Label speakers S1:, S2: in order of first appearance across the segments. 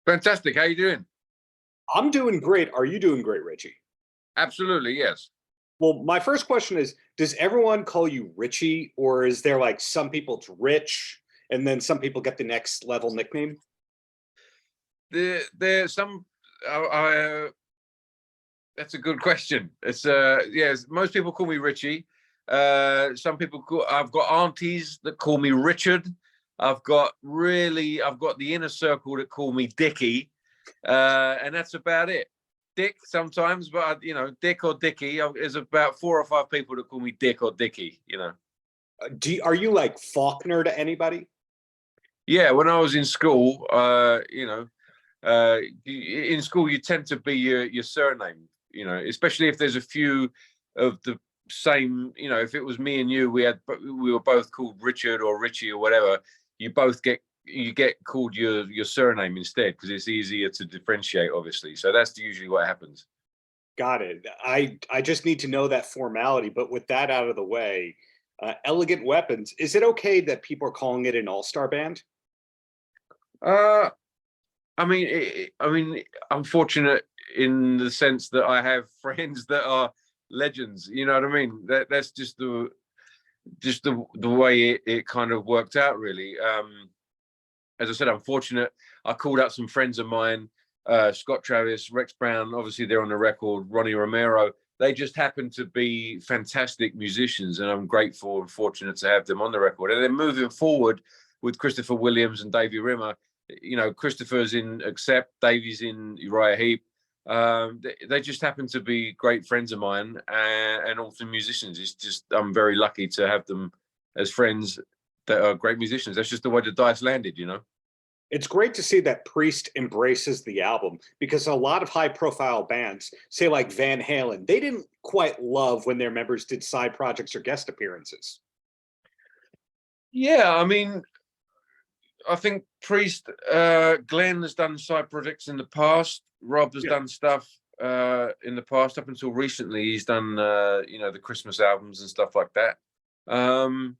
S1: Fantastic. How you doing?
S2: I'm doing great. Are you doing great, Richie?
S1: Absolutely, yes.
S2: Well, my first question is, does everyone call you Richie, or is there like some people it's Rich, and then some people get the next level nickname?
S1: There's some. That's a good question. It's yes. Most people call me Richie. Some people call. I've got aunties that call me Richard. I've got the inner circle that call me Dickie, and that's about it. Dick sometimes, but Dick or Dickie. There's about 4 or 5 people that call me Dick or Dickie.
S2: Are you like Faulkner to anybody?
S1: Yeah, when I was in school, in school you tend to be your surname. Especially if there's a few of the same. If it was me and you, we were both called Richard or Richie or whatever. You get called your surname instead because it's easier to differentiate, obviously. So that's usually what happens.
S2: Got it. I just need to know that formality. But with that out of the way, Elegant Weapons, is it okay that people are calling it an all-star band?
S1: I mean, I'm fortunate in the sense that I have friends that are legends. You know what I mean? That's just the way it kind of worked out, really. As I said, I'm fortunate. I called out some friends of mine, Scott Travis, Rex Brown. Obviously, they're on the record. Ronnie Romero. They just happen to be fantastic musicians, and I'm grateful and fortunate to have them on the record. And then moving forward with Christopher Williams and Davey Rimmer, Christopher's in Accept, Davey's in Uriah Heep. They just happen to be great friends of mine and also musicians. It's just I'm very lucky to have them as friends that are great musicians. That's just the way the dice landed.
S2: It's great to see that Priest embraces the album because a lot of high-profile bands, say like Van Halen, they didn't quite love when their members did side projects or guest appearances.
S1: Yeah, I mean, I think Priest, Glenn has done side projects in the past. Rob has done stuff in the past. Up until recently, he's done the Christmas albums and stuff like that. I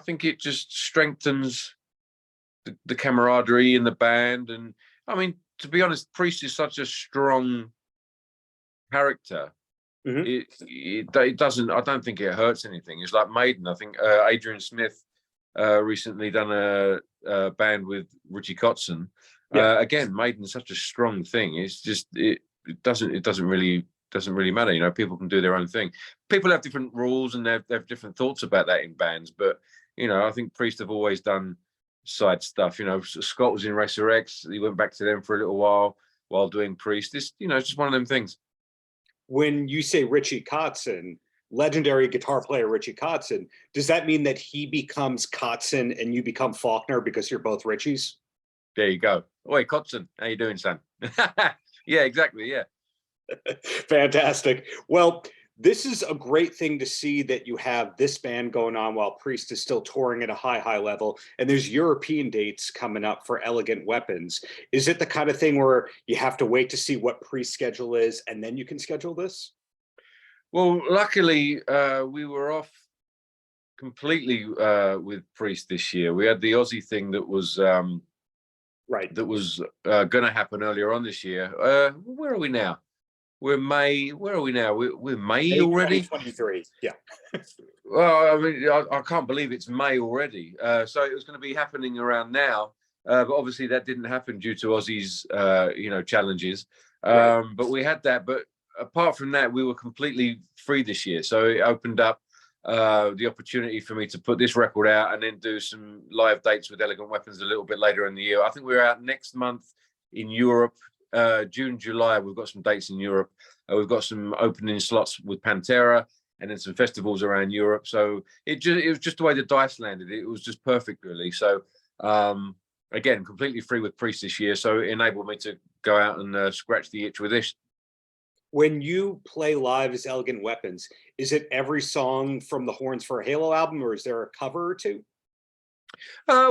S1: think it just strengthens the camaraderie in the band. And I mean, to be honest, Priest is such a strong character. Mm-hmm. It doesn't. I don't think it hurts anything. It's like Maiden. I think Adrian Smith recently done a band with Richie Kotzen. Again, Maiden's such a strong thing. It's just it doesn't really matter. People can do their own thing. People have different rules and they have different thoughts about that in bands. But I think Priest have always done side stuff. Scott was in Racer X. He went back to them for a little while doing Priest. It's just one of them things.
S2: When you say Richie Kotzen, legendary guitar player Richie Kotzen, does that mean that he becomes Kotzen and you become Faulkner because you're both Richies?
S1: There you go. Oi, Kotzen, how you doing, son? Yeah, exactly. Yeah.
S2: Fantastic. Well, this is a great thing to see that you have this band going on while Priest is still touring at a high level. And there's European dates coming up for Elegant Weapons. Is it the kind of thing where you have to wait to see what Priest's schedule is and then you can schedule this?
S1: Well, luckily, we were off completely with Priest this year. We had the Aussie thing that was
S2: right.
S1: That was going to happen earlier on this year. Where are we now? We're May. Where are we now? We're May already.
S2: 2023. Yeah.
S1: Well, I mean, I can't believe it's May already. So it was going to be happening around now, but obviously that didn't happen due to Aussie's, challenges.
S2: Right.
S1: But we had that. But apart from that, we were completely free this year. So it opened up the opportunity for me to put this record out and then do some live dates with Elegant Weapons a little bit later in the year. I think we're out next month in Europe. June, July, we've got some dates in Europe. We've got some opening slots with Pantera and then some festivals around Europe. So it was just the way the dice landed. It was just perfect, really. So again, completely free with Priest this year. So it enabled me to go out and scratch the itch with this.
S2: When you play live as Elegant Weapons, is it every song from the Horns for a Halo album, or is there a cover or two?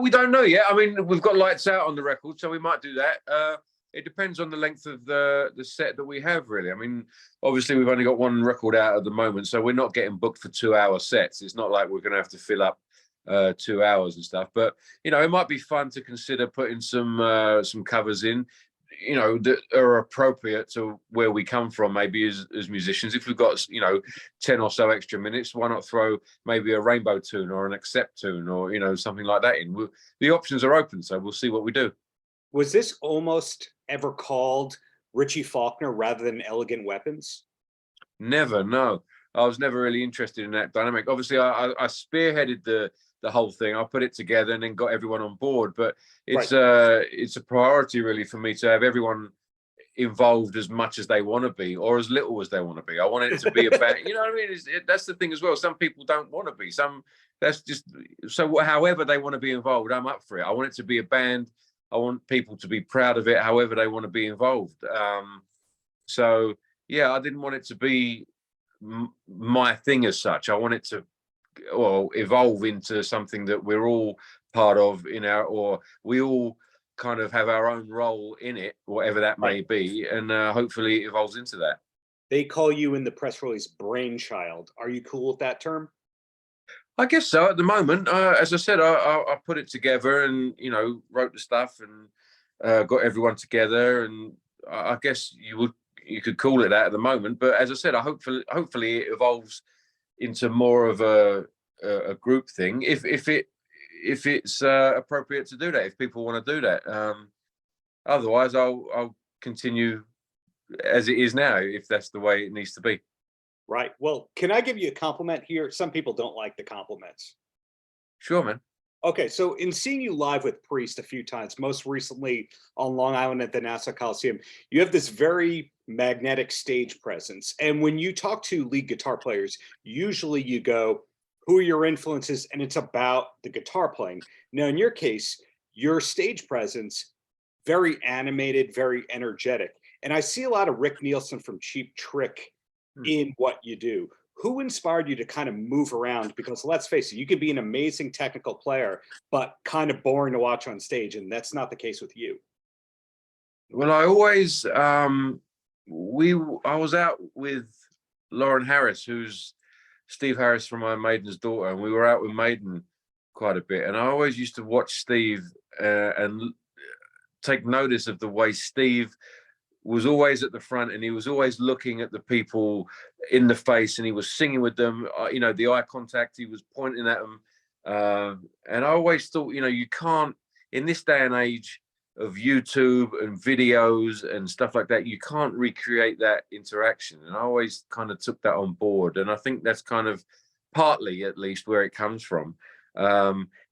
S1: We don't know yet. I mean, we've got Lights Out on the record, so we might do that. It depends on the length of the set that we have, really. I mean, obviously, we've only got one record out at the moment, so we're not getting booked for 2-hour sets. It's not like we're going to have to fill up 2 hours and stuff. But you know, it might be fun to consider putting some covers in, you know, that are appropriate to where we come from, maybe as musicians. If we've got, you know, 10 or so extra minutes, why not throw maybe a rainbow tune or an accept tune, or, you know, something like that in. The options are open, so we'll see what we do.
S2: Was this almost ever called Richie Faulkner rather than Elegant Weapons?
S1: Never, no. I was never really interested in that dynamic. Obviously, I spearheaded the whole thing. I put it together and then got everyone on board. But it's a priority really for me to have everyone involved as much as they want to be, or as little as they want to be. I want it to be about, you know what I mean? That's the thing as well. Some people don't want to be. That's just so. However they want to be involved, I'm up for it. I want it to be a band. I want people to be proud of it. However they want to be involved. So yeah, I didn't want it to be my thing as such. I want it to evolve into something that we're all part of or we all kind of have our own role in it, whatever that may be, and hopefully it evolves into that.
S2: They call you in the press release brainchild. Are you cool with that term?
S1: I guess so at the moment. As I said, I put it together and, you know, wrote the stuff and got everyone together, and I guess you could call it that at the moment. But as I said, hopefully it evolves into more of a group thing if it's appropriate to do that, if people want to do that. Otherwise I'll continue as it is now, if that's the way it needs to be.
S2: Right. Well, can I give you a compliment here? Some people don't like the compliments.
S1: Sure, man.
S2: Okay, so in seeing you live with Priest a few times, most recently on Long Island at the Nassau Coliseum, you have this very magnetic stage presence. And when you talk to lead guitar players, usually you go, who are your influences? And it's about the guitar playing. Now, in your case, your stage presence, very animated, very energetic. And I see a lot of Rick Nielsen from Cheap Trick in what you do. Who inspired you to kind of move around? Because let's face it, you could be an amazing technical player, but kind of boring to watch on stage. And that's not the case with you.
S1: Well, I always, I was out with Lauren Harris, who's Steve Harris from Iron Maiden's daughter, and we were out with Maiden quite a bit. And I always used to watch Steve and take notice of the way Steve was always at the front, and he was always looking at the people in the face, and he was singing with them, you know, the eye contact, he was pointing at them. And I always thought, you know, you can't, in this day and age of YouTube and videos and stuff like that, you can't recreate that interaction. And I always kind of took that on board. And I think that's kind of partly, at least, where it comes from.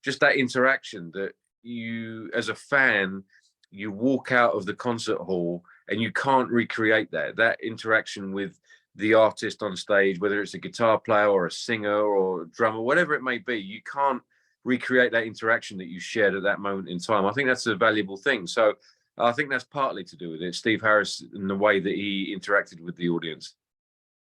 S1: Just that interaction that you, as a fan, you walk out of the concert hall and you can't recreate that interaction with the artist on stage, whether it's a guitar player or a singer or a drummer, whatever it may be. You can't recreate that interaction that you shared at that moment in time. I think that's a valuable thing. So I think that's partly to do with it. Steve Harris and the way that he interacted with the audience.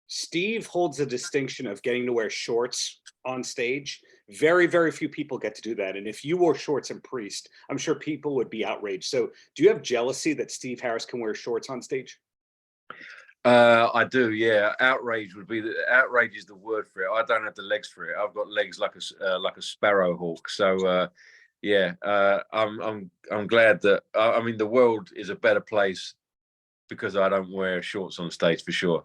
S2: Steve holds the distinction of getting to wear shorts on stage. Very, very few people get to do that. And if you wore shorts in Priest, I'm sure people would be outraged. So do you have jealousy that Steve Harris can wear shorts on stage?
S1: I do, yeah. Outrage is the word for it. I don't have the legs for it. I've got legs like a sparrow hawk. So yeah, I'm glad that I mean the world is a better place because I don't wear shorts on stage, for sure.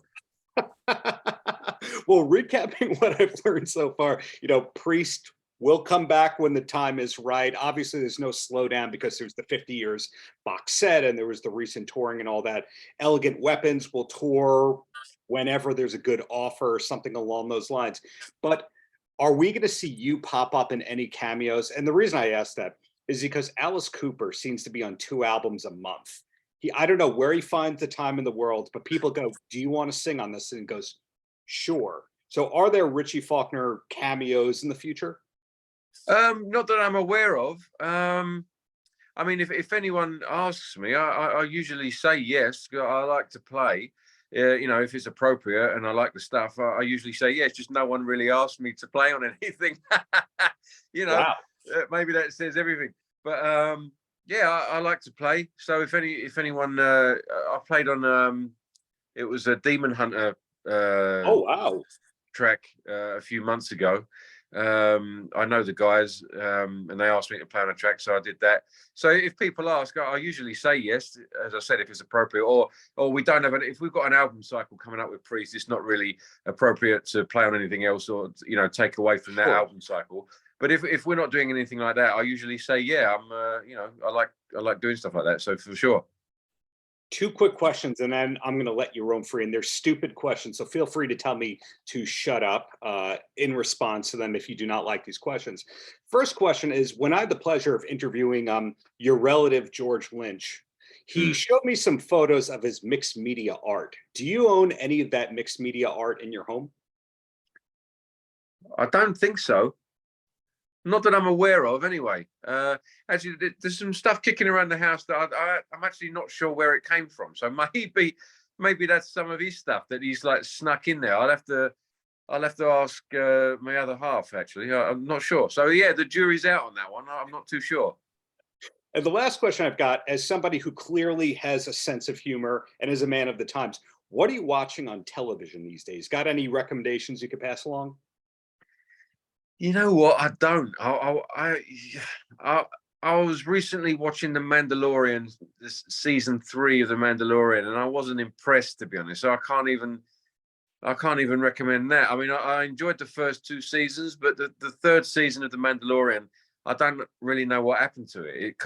S2: Well, recapping what I've learned so far, you know, Priest will come back when the time is right. Obviously, there's no slowdown because there's the 50 years box set and there was the recent touring and all that. Elegant Weapons will tour whenever there's a good offer or something along those lines. But are we going to see you pop up in any cameos? And the reason I ask that is because Alice Cooper seems to be on 2 albums a month. I don't know where he finds the time in the world, but people go, do you want to sing on this? And he goes, sure. So are there Richie Faulkner cameos in the future?
S1: Not that I'm aware of. I mean, if anyone asks me, I usually say yes. I like to play. You know, if it's appropriate and I like the stuff, I usually say yes. Just no one really asked me to play on anything. You know, wow. Maybe that says everything. But yeah, I like to play. So if anyone, I played on it was a Demon Hunter.
S2: Oh wow!
S1: Track a few months ago, I know the guys, and they asked me to play on a track, so I did that. So if people ask, I usually say yes, as I said, if it's appropriate, or we don't have if we've got an album cycle coming up with Priest, it's not really appropriate to play on anything else, or take away from that album cycle. But if we're not doing anything like that, I usually say, yeah, I'm I like doing stuff like that. So for sure.
S2: 2 quick questions, and then I'm going to let you roam free. And they're stupid questions, so feel free to tell me to shut up in response to them if you do not like these questions. First question is, when I had the pleasure of interviewing your relative, George Lynch, he showed me some photos of his mixed media art. Do you own any of that mixed media art in your home?
S1: I don't think so. Not that I'm aware of, anyway. Actually, there's some stuff kicking around the house that I'm actually not sure where it came from. So maybe that's some of his stuff that he's like snuck in there. I'll have to ask my other half. Actually, I'm not sure. So yeah, the jury's out on that one. I'm not too sure.
S2: And the last question I've got, as somebody who clearly has a sense of humor and is a man of the times, what are you watching on television these days? Got any recommendations you could pass along?
S1: You know what? I don't. I was recently watching The Mandalorian, this season 3 of The Mandalorian, and I wasn't impressed, to be honest. So I can't even recommend that. I mean, I enjoyed the first 2 seasons, but the 3rd season of The Mandalorian, I don't really know what happened to it.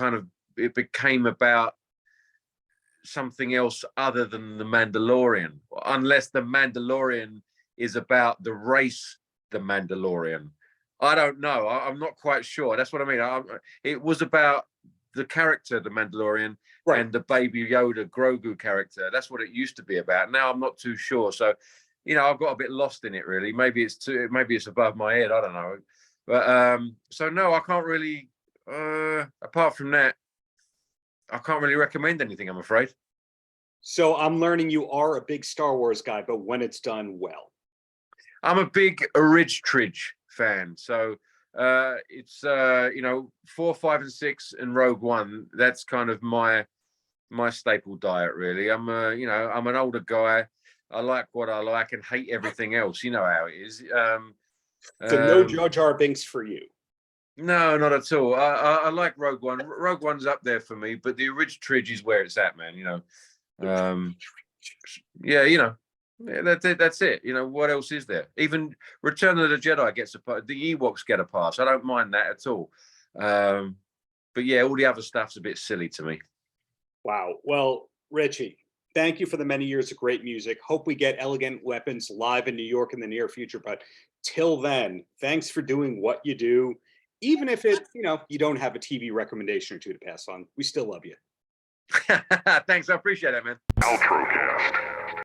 S1: It became about something else other than The Mandalorian, unless The Mandalorian is about the race, The Mandalorian. I don't know. I'm not quite sure. That's what I mean. It was about the character, the Mandalorian, right, and the Baby Yoda Grogu character. That's what it used to be about. Now I'm not too sure. So, I've got a bit lost in it, really. Maybe it's above my head. I don't know. But so no, I can't really. Apart from that, I can't really recommend anything, I'm afraid.
S2: So I'm learning you are a big Star Wars guy, but when it's done well.
S1: I'm a big Tridge fan. So it's 4, 5, and 6 and Rogue One. That's kind of my staple diet, really. I'm an older guy. I like what I like and hate everything else. You know how it is.
S2: So no Jar Jar Binks for you.
S1: No, not at all. I like Rogue One. Rogue One's up there for me, but the Tridge is where it's at, man. That's it. What else is there? Even Return of the Jedi gets a pass. The Ewoks get a pass. I don't mind that at all. But yeah, all the other stuff's a bit silly to me.
S2: Wow. Well, Richie, thank you for the many years of great music. Hope we get Elegant Weapons live in New York in the near future. But till then, thanks for doing what you do. Even if you don't have a TV recommendation or 2 to pass on, we still love you.
S1: Thanks. I appreciate it, man.
S3: Paltrocast.